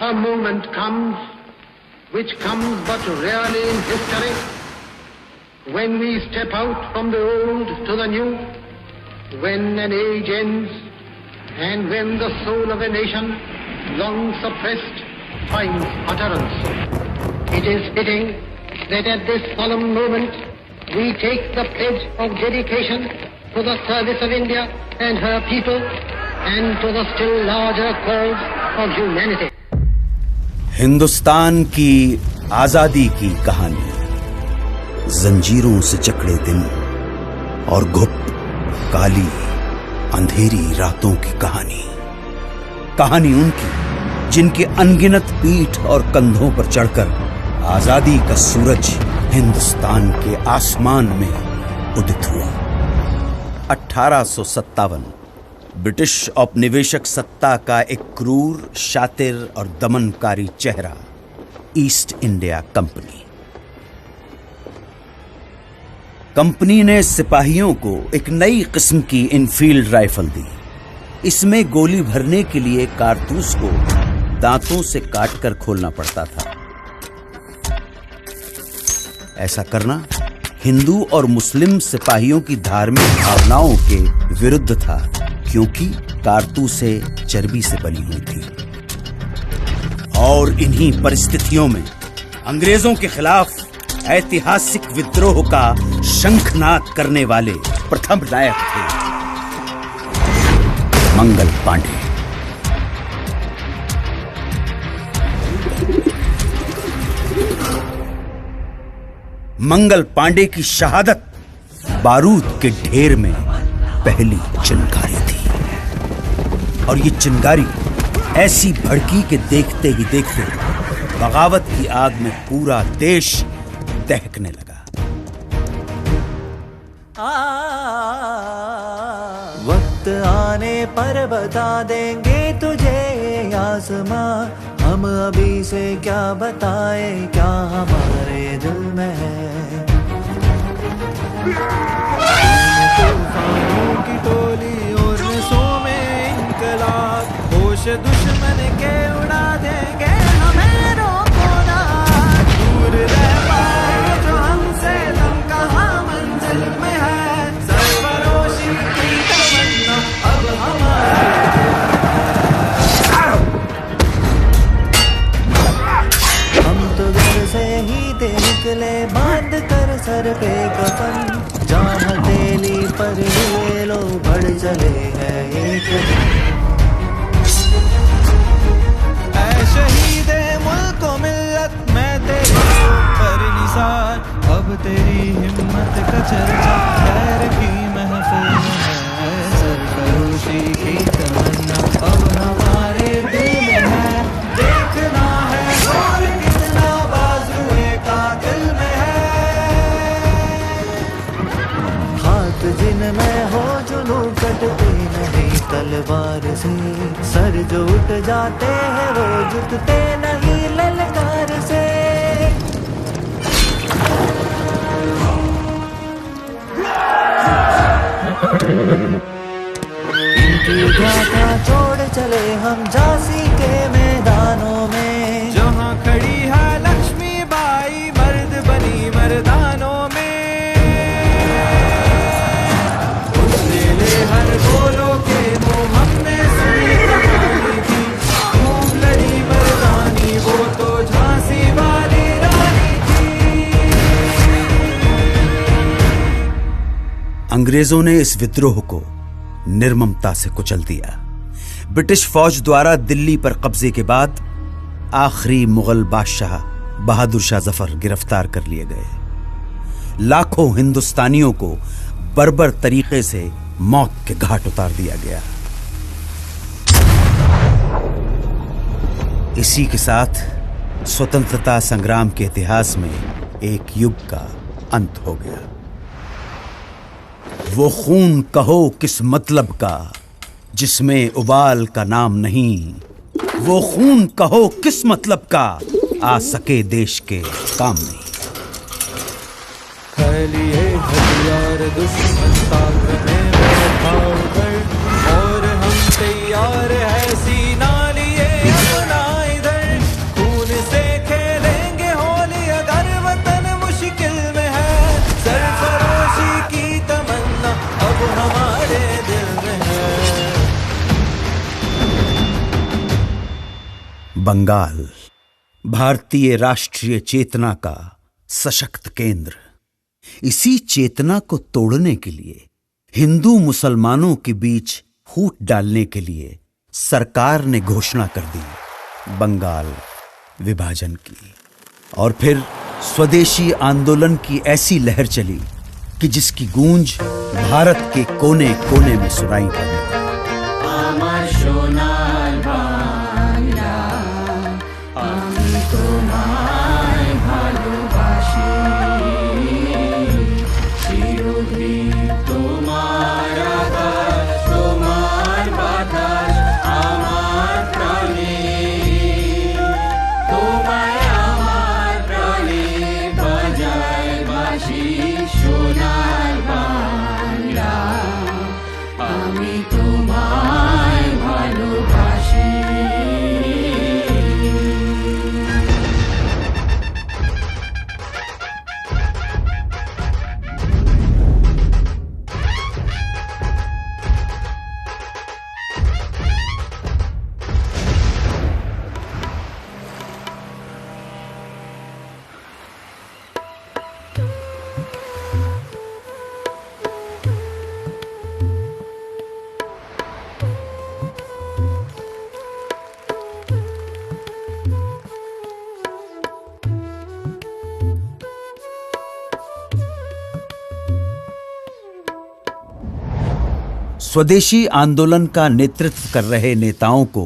A moment comes, which comes but rarely in history, when we step out from the old to the new, when an age ends, and when the soul of a nation, long suppressed, finds utterance. It is fitting that at this solemn moment we take the pledge of dedication to the service of India and her people, and to the still larger cause of humanity. Hindustan की आजादी की कहानी, जंजीरों से जकड़े दिन और गुप्त काली अंधेरी रातों की कहानी। कहानी उनकी जिनके अनगिनत पीठ और कंधों पर चढ़कर आजादी का सूरज हिंदुस्तान के आसमान में उदित हुआ। 1857 ब्रिटिश औपनिवेशिक सत्ता का एक क्रूर, शातिर और दमनकारी चेहरा, ईस्ट इंडिया कंपनी। कंपनी ने सिपाहियों को एक नई किस्म की इनफील्ड राइफल दी। इसमें गोली भरने के लिए कारतूस को दांतों से काटकर खोलना पड़ता था। ऐसा करना हिंदू और मुस्लिम सिपाहियों की धार्मिक भावनाओं के विरुद्ध था, क्योंकि कारतूसें चर्बी से बनी हुई थी। और इन्हीं परिस्थितियों में अंग्रेजों के खिलाफ ऐतिहासिक विद्रोह का शंखनाद करने वाले प्रथम नायक थे मंगल पांडे। मंगल पांडे की शहादत बारूद के ढेर में पहली चिंगारी थी, और ये चिंगारी ऐसी भड़की के देखते ही देखते बगावत की आग में पूरा देश दहकने लगा। वक्त आने पर बता देंगे तुझे आसमां, हम अभी से क्या बताए क्या हमारे दिल में है। तूफानों की टोली और नसों में इनकलाब, होश दुश्मन के उड़ा देंगे हमें रोको ना। दूर रह पाए जो हमसे तुम कहाँ मंजिल में है, सरफरोशी की तमन्ना अब हमारे। हम तो घर से ही थे निकले बांध कर सर पे कफन, जहाँ हथेली पर लिए लो बढ़ चले हैं एक। ऐ शहीदे मुल्क व मिल्लत मैं तेरे पर निसार, अब तेरी हिम्मत का चर्चा खैर की महफिल में है, सरफरोशी की तमन्ना अब हमारे दिल में है। देखना है और कितना बाजुए कातिल में है, हाथ जिनमें हो जुनू कटते नहीं तलवार से, सर जो उठ जाते हैं वो झुकते नहीं ललकार से। इनकी गाथा छोड़ चले हम झांसी के मैदानों में, जहाँ खड़ी है लक्ष्मी बाई मर्द बनी मर्दानों में। उसने ले हर बोलो के मुँह हमने सुनी कहानी थी, खूब लड़ी मर्दानी वो तो झांसी वाली रानी थी। अंग्रेजों ने इस विद्रोह को निर्ममता से कुचल दिया। ब्रिटिश फौज द्वारा दिल्ली पर कब्जे के बाद आखिरी मुगल बादशाह बहादुर शाह जफर गिरफ्तार कर लिए गए। लाखों हिंदुस्तानियों को बर्बर तरीके से मौत के घाट उतार दिया गया। इसी के साथ स्वतंत्रता संग्राम के इतिहास में एक युग का अंत हो गया। वो खून कहो किस मतलब का जिसमें उबाल का नाम नहीं, वो खून कहो किस मतलब का आ सके देश के काम नहीं। लिए हथियार दुश्मन ताकने में भाव कर, और हम तैयार है सीना लिए अपना इधर। बंगाल भारतीय राष्ट्रीय चेतना का सशक्त केंद्र। इसी चेतना को तोड़ने के लिए, हिंदू मुसलमानों के बीच फूट डालने के लिए सरकार ने घोषणा कर दी बंगाल विभाजन की। और फिर स्वदेशी आंदोलन की ऐसी लहर चली कि जिसकी गूंज भारत के कोने कोने में सुनाई पड़ी। स्वदेशी आंदोलन का नेतृत्व कर रहे नेताओं को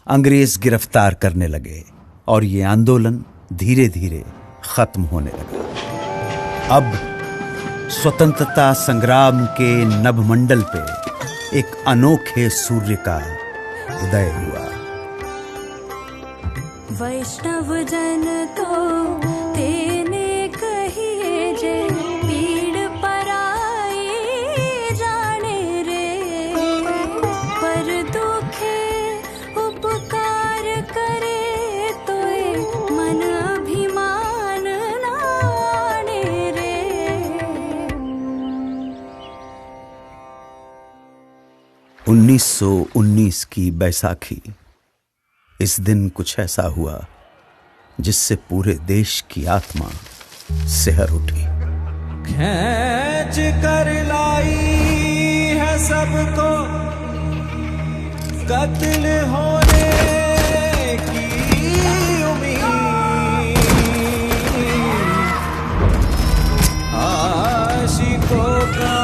अंग्रेज गिरफ्तार करने लगे और ये आंदोलन धीरे धीरे खत्म होने लगा। अब स्वतंत्रता संग्राम के नभमंडल पे एक अनोखे सूर्य का उदय हुआ। वैष्णव जन तो तेने कहिए जे पीड़ पराई जाने रे, पर दुखे उपकार करे तो मन अभिमान नाने रे। 1919 की बैसाखी। इस दिन कुछ ऐसा हुआ जिससे पूरे देश की आत्मा सिहर उठी। खींच कर लाई है सबको कत्ल होने की उम्मीद, आशिकों का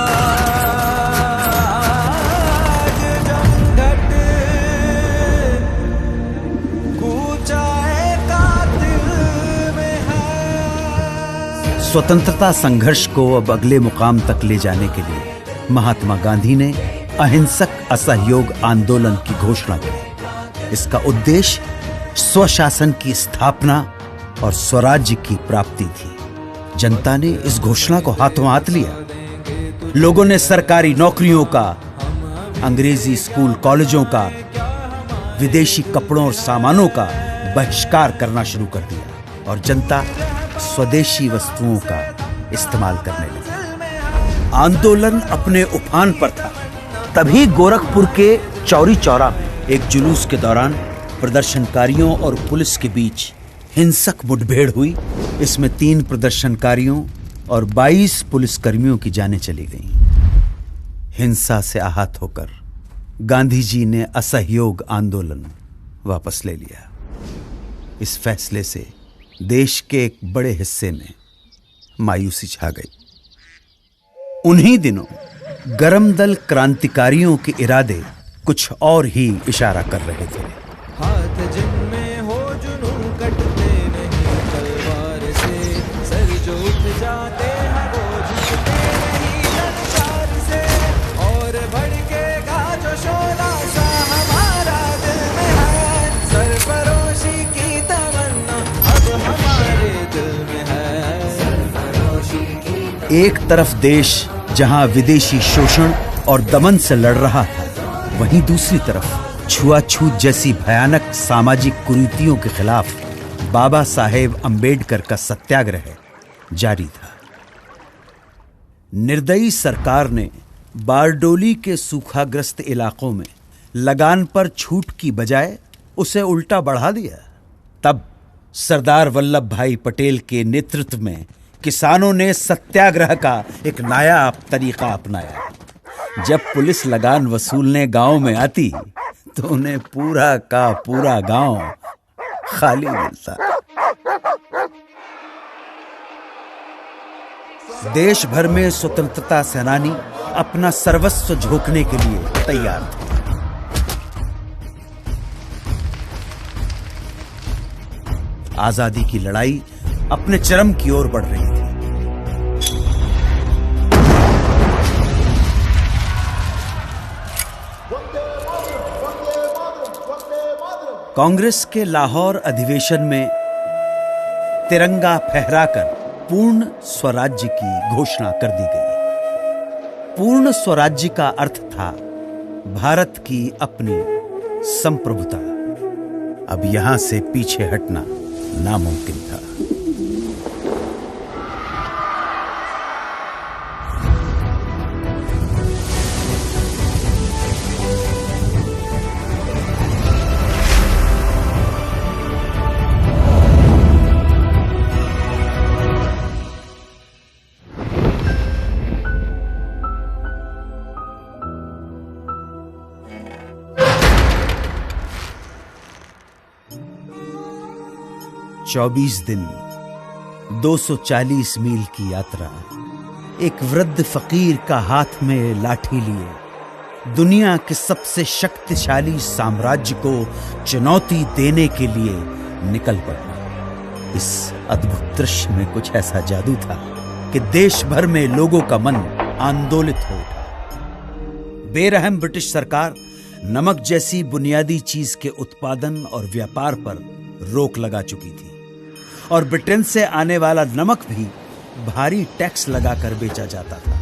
स्वतंत्रता संघर्ष को अब अगले मुकाम तक ले जाने के लिए महात्मा गांधी ने अहिंसक असहयोग आंदोलन की घोषणा की। इसका उद्देश्य स्वशासन की स्थापना और स्वराज्य की प्राप्ति थी। जनता ने इस घोषणा को हाथों हाथ लिया। लोगों ने सरकारी नौकरियों का, अंग्रेजी स्कूल कॉलेजों का, विदेशी कपड़ों और सामानों का बहिष्कार करना शुरू कर दिया और जनता स्वदेशी वस्तुओं का इस्तेमाल करने लगी। आंदोलन अपने उफान पर था। तभी गोरखपुर के चौरी चौरा में एक जुलूस के दौरान प्रदर्शनकारियों और पुलिस के बीच हिंसक मुठभेड़ हुई। इसमें 3 प्रदर्शनकारियों और 22 पुलिसकर्मियों की जानें चली गईं। हिंसा से आहत होकर गांधी जी ने असहयोग आंदोलन वापस ले लिया। इस फैसले से देश के एक बड़े हिस्से में मायूसी छा गई। उन्हीं दिनों गरम दल क्रांतिकारियों के इरादे कुछ और ही इशारा कर रहे थे। हाथ जिनमें हो जुनून कटते नहीं तलवार से, सर जो उठ जाते हैं वो झुकते नहीं ललकार से, और भड़केगा जो शोला सा हमारा दिल में है, सरफरोशी की तमन्ना अब हमारे दिल में है, सरफरोशी की। एक तरफ देश जहां विदेशी शोषण और दमन से लड़ रहा था, वहीं दूसरी तरफ छुआछूत जैसी भयानक सामाजिक कुरीतियों के खिलाफ बाबा साहेब अंबेडकर का सत्याग्रह जारी था। निर्दयी सरकार ने बारडोली के सूखाग्रस्त इलाकों में लगान पर छूट की बजाय उसे उल्टा बढ़ा दिया। तब सरदार वल्लभ भाई पटेल के नेतृत्व में किसानों ने सत्याग्रह का एक नायाब तरीका अपनाया। जब पुलिस लगान वसूलने गांव में आती तो उन्हें पूरा का पूरा गांव खाली मिलता। देश भर में स्वतंत्रता सेनानी अपना सर्वस्व झोंकने के लिए तैयार थे। आजादी की लड़ाई अपने चरम की ओर बढ़ रही थी। कांग्रेस के लाहौर अधिवेशन में तिरंगा फहराकर पूर्ण स्वराज्य की घोषणा कर दी गई। पूर्ण स्वराज्य का अर्थ था भारत की अपनी संप्रभुता। अब यहां से पीछे हटना नामुमकिन था। चौबीस दिन 240 मील की यात्रा, एक वृद्ध फकीर का हाथ में लाठी लिए दुनिया के सबसे शक्तिशाली साम्राज्य को चुनौती देने के लिए निकल पड़ना। इस अद्भुत दृश्य में कुछ ऐसा जादू था कि देश भर में लोगों का मन आंदोलित हो उठा। बेरहम ब्रिटिश सरकार नमक जैसी बुनियादी चीज के उत्पादन और व्यापार पर रोक लगा चुकी थी और ब्रिटेन से आने वाला नमक भी भारी टैक्स लगाकर बेचा जाता था।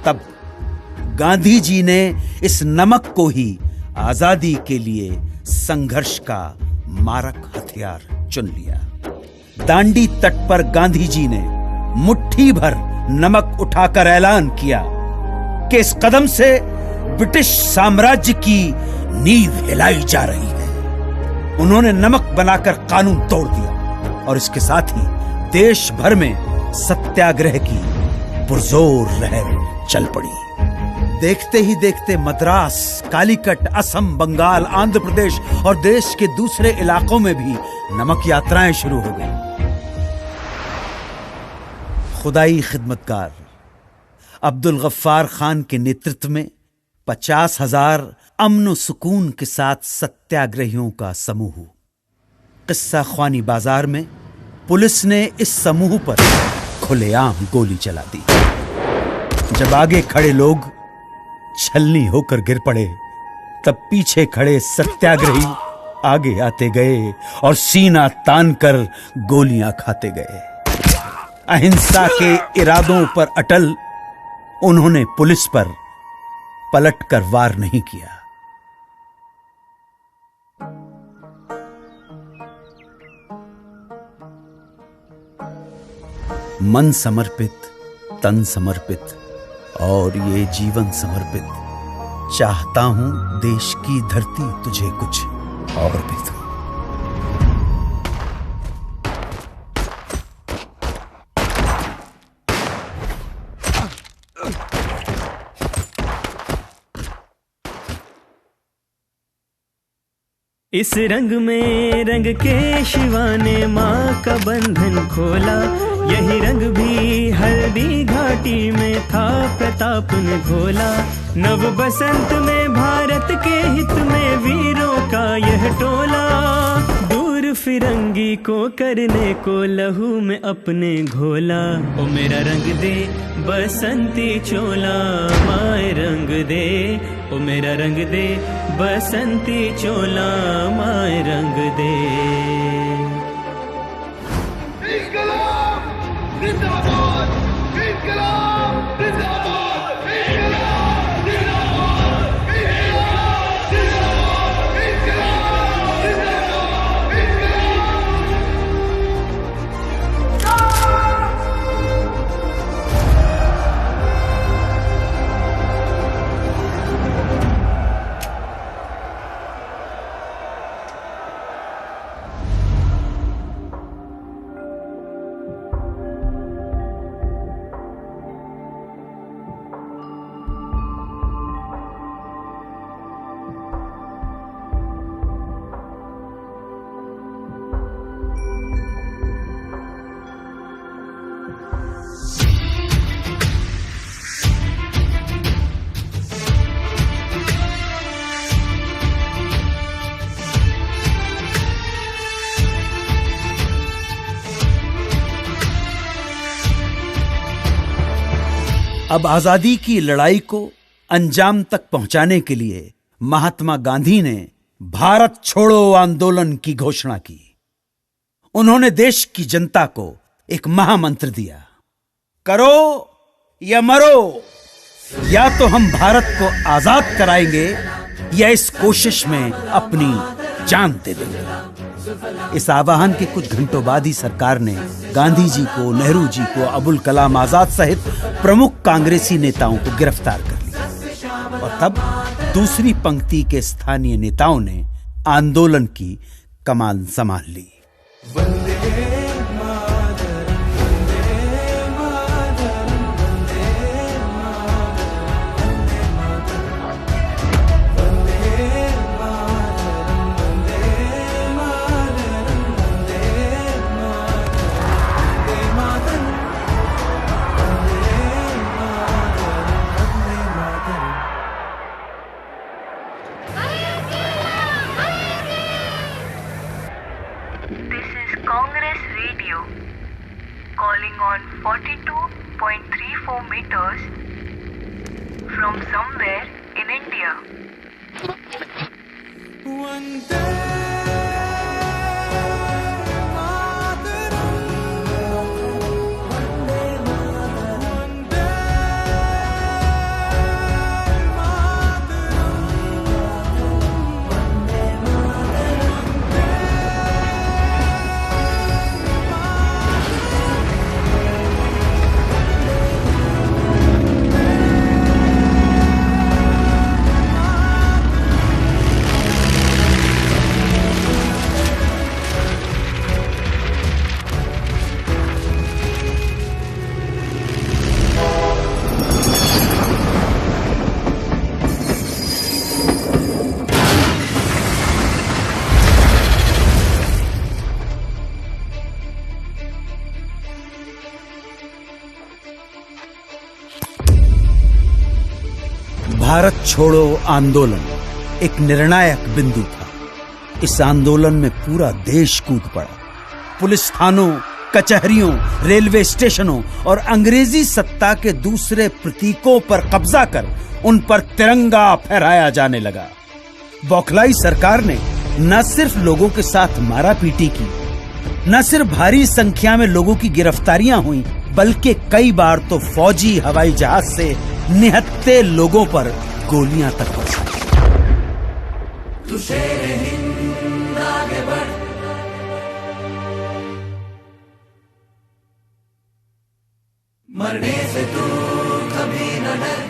तब गांधी जी ने इस नमक को ही आजादी के लिए संघर्ष का मारक हथियार चुन लिया। दांडी तट पर गांधी जी ने मुट्ठी भर नमक उठाकर ऐलान किया कि इस कदम से ब्रिटिश साम्राज्य की नींव हिलाई जा रही है। उन्होंने नमक बनाकर कानून तोड़ दिया और इसके साथ ही देश भर में सत्याग्रह की पुरजोर लहर चल पड़ी। देखते ही देखते मद्रास, कालीकट, असम, बंगाल, आंध्र प्रदेश और देश के दूसरे इलाकों में भी नमक यात्राएं शुरू हो गई। खुदाई खिदमतकार अब्दुल गफ्फार खान के नेतृत्व में 50,000 अमन सुकून के साथ सत्याग्रहियों का समूह। किस्सा ख्वानी बाजार में पुलिस ने इस समूह पर खुलेआम गोली चला दी। जब आगे खड़े लोग छलनी होकर गिर पड़े, तब पीछे खड़े सत्याग्रही आगे आते गए और सीना तानकर गोलियां खाते गए। अहिंसा के इरादों पर अटल उन्होंने पुलिस पर पलटकर वार नहीं किया। मन समर्पित, तन समर्पित और ये जीवन समर्पित, चाहता हूं देश की धरती तुझे कुछ और भी दूं। इस रंग में रंग के शिवा ने माँ का बंधन खोला, यही रंग भी हल्दी घाटी में था प्रताप ने घोला। नव बसंत में भारत के हित में वीरों का यह टोला, दूर फिरंगी को करने को लहू में अपने घोला। ओ मेरा रंग दे बसंती चोला, माए रंग दे, ओ मेरा रंग दे बसंती चोला, माए रंग दे। इंकलाब जिंदाबाद, इंकलाब जिंदाबाद, इंकलाब जिंदाबाद, इंकलाब जिंदाबाद, इंकलाब जिंदाबाद, अब आजादी की लड़ाई को अंजाम तक पहुंचाने के लिए महात्मा गांधी ने भारत छोड़ो आंदोलन की घोषणा की। उन्होंने देश की जनता को एक महामंत्र दिया, करो या मरो, या तो हम भारत को आजाद कराएंगे या इस कोशिश में अपनी जान दे देंगे। इस आह्वान के कुछ घंटों बाद ही सरकार ने गांधी जी को, नेहरू जी को, अबुल कलाम आजाद सहित प्रमुख कांग्रेसी नेताओं को गिरफ्तार कर लिया और तब दूसरी पंक्ति के स्थानीय नेताओं ने आंदोलन की कमान संभाल ली। Congress Radio calling on 42.34 meters from somewhere in India. Bharat छोड़ो आंदोलन एक निर्णायक बिंदु था। इस आंदोलन में पूरा देश कूद पड़ा। पुलिस थानों, कचहरियों, रेलवे स्टेशनों और अंग्रेजी सत्ता के दूसरे प्रतीकों पर कब्जा कर उन पर तिरंगा फहराया जाने लगा। बौखलाई सरकार ने न सिर्फ लोगों के साथ मारापीटी की, न सिर्फ भारी संख्या में लोगों की गिरफ्तारियां हुई, बल्कि कई बार तो फौजी हवाई जहाज से निहत्थे लोगों पर गोलियां तक बरसाई। मरने से तू कभी न डर।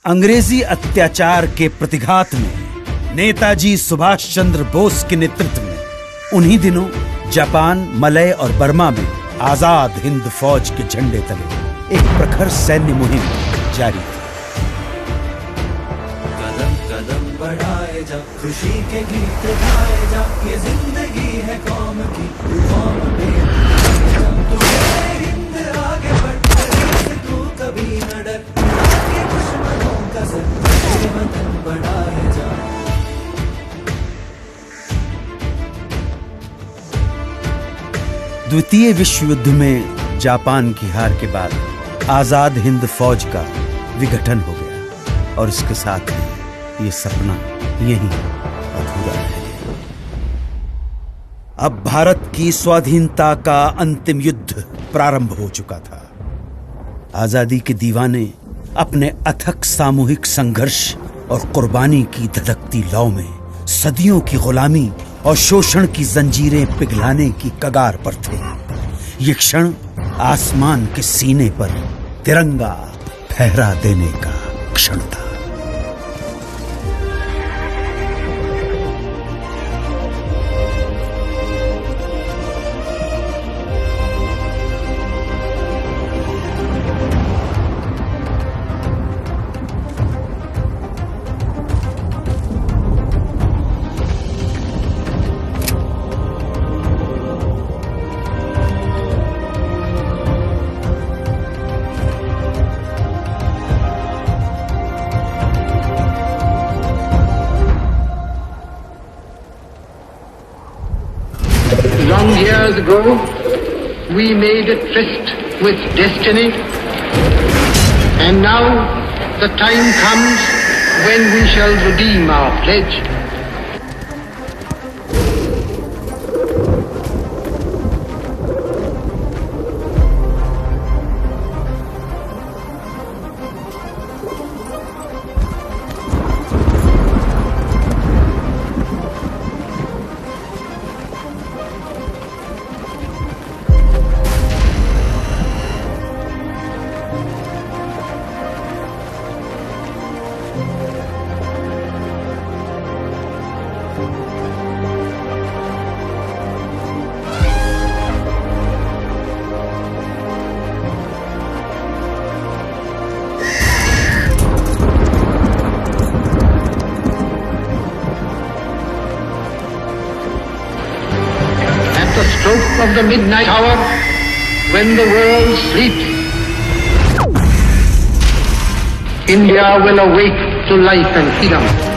अंग्रेजी अत्याचार के प्रतिघात में नेताजी सुभाष चंद्र बोस के नेतृत्व में उन्हीं दिनों जापान, मलय और बर्मा में आजाद हिंद फौज के झंडे तले एक प्रखर सैन्य मुहिम जारी थी। कदम कदम बढ़ाए जा, खुशी के गीत गाए जा, ये जिंदगी है कौम की, कौम पे तू हिंद आगे बढ़, तू कभी न डर, आगे दुश्मनों का सर, वतन बढ़ाए जा। द्वितीय विश्व युद्ध में जापान की हार के बाद आजाद हिंद फौज का विघटन हो गया और इसके साथ ही ये सपना यहीं अधूरा रह गया। अब भारत की स्वाधीनता का अंतिम युद्ध प्रारंभ हो चुका था। आजादी के दीवाने अपने अथक सामूहिक संघर्ष और कुर्बानी की धधकती लौ में सदियों की गुलामी और शोषण की जंजीरें पिघलाने की कगार पर थे। ये क्षण आसमान के सीने पर तिरंगा फहरा देने का क्षण था। Long years ago, we made a tryst with destiny, and now the time comes when we shall redeem our pledge. The stroke of the midnight hour, when the world sleeps, India will awake to life and freedom.